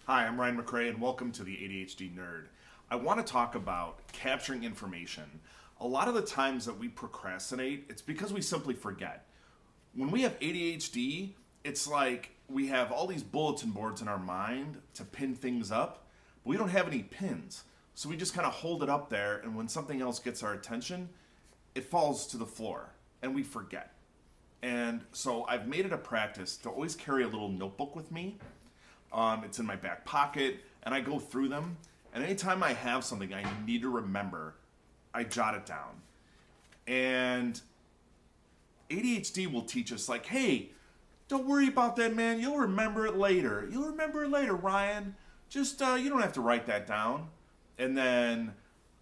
Hi, I'm Ryan McRae, and welcome to the ADHD Nerd. I want to talk about capturing information. A lot of the times that we procrastinate, it's because we simply forget. When we have ADHD, it's like we have all these bulletin boards in our mind to pin things up, but we don't have any pins. So we just kind of hold it up there, and when something else gets our attention, it falls to the floor, and we forget. And so I've made it a practice to always carry a little notebook with me. It's in my back pocket, and I go through them. And anytime I have something I need to remember, I jot it down. And ADHD will teach us, like, hey, don't worry about that, man. You'll remember it later. You'll remember it later, Ryan. Just, you don't have to write that down. And then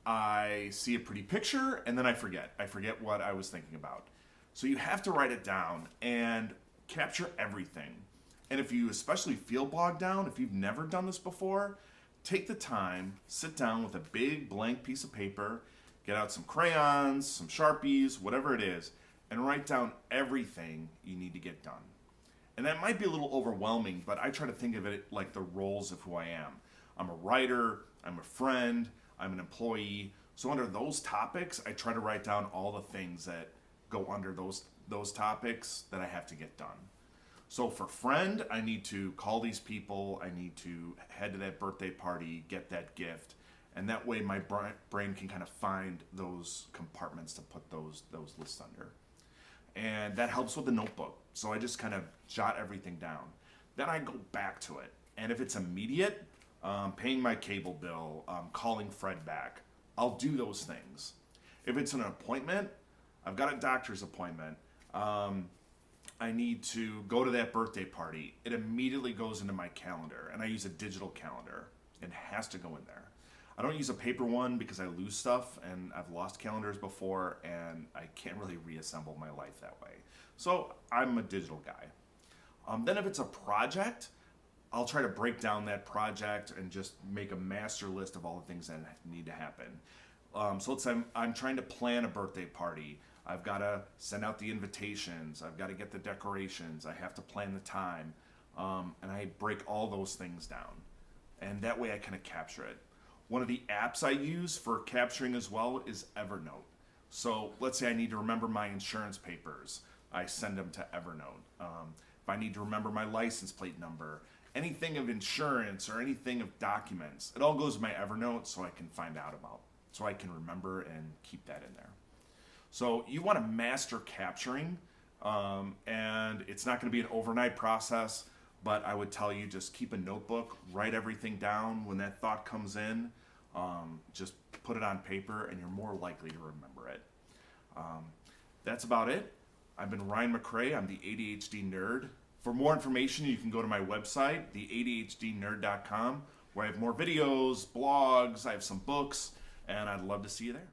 I see a pretty picture, and then I forget. I forget what I was thinking about. So you have to write it down and capture everything. And if you especially feel bogged down, if you've never done this before, take the time, sit down with a big blank piece of paper, get out some crayons, some Sharpies, whatever it is, and write down everything you need to get done. And that might be a little overwhelming, but I try to think of it like the roles of who I am. I'm a writer, I'm a friend, I'm an employee. So under those topics, I try to write down all the things that go under those topics that I have to get done. So for friend, I need to call these people, I need to head to that birthday party, get that gift, and that way my brain can kind of find those compartments to put those lists under. And that helps with the notebook. So I just kind of jot everything down. Then I go back to it. And if it's immediate, paying my cable bill, calling Fred back, I'll do those things. If it's an appointment, I've got a doctor's appointment. I need to go to that birthday party. It immediately goes into my calendar, and I use a digital calendar. It has to go in there. I don't use a paper one because I lose stuff, and I've lost calendars before, and I can't really reassemble my life that way. So I'm a digital guy. Then if it's a project, I'll try to break down that project and just make a master list of all the things that need to happen. So let's say I'm trying to plan a birthday party. I've got to send out the invitations. I've got to get the decorations. I have to plan the time. And I break all those things down. And that way I kind of capture it. One of the apps I use for capturing as well is Evernote. So let's say I need to remember my insurance papers. I send them to Evernote. If I need to remember my license plate number, anything of insurance or anything of documents, it all goes in my Evernote so I can find out about, so I can remember and keep that in there. So you want to master capturing, and it's not going to be an overnight process, but I would tell you just keep a notebook, write everything down. When that thought comes in, just put it on paper, and you're more likely to remember it. That's about it. I've been Ryan McRae. I'm the ADHD Nerd. For more information, you can go to my website, theadhdnerd.com, where I have more videos, blogs, I have some books, and I'd love to see you there.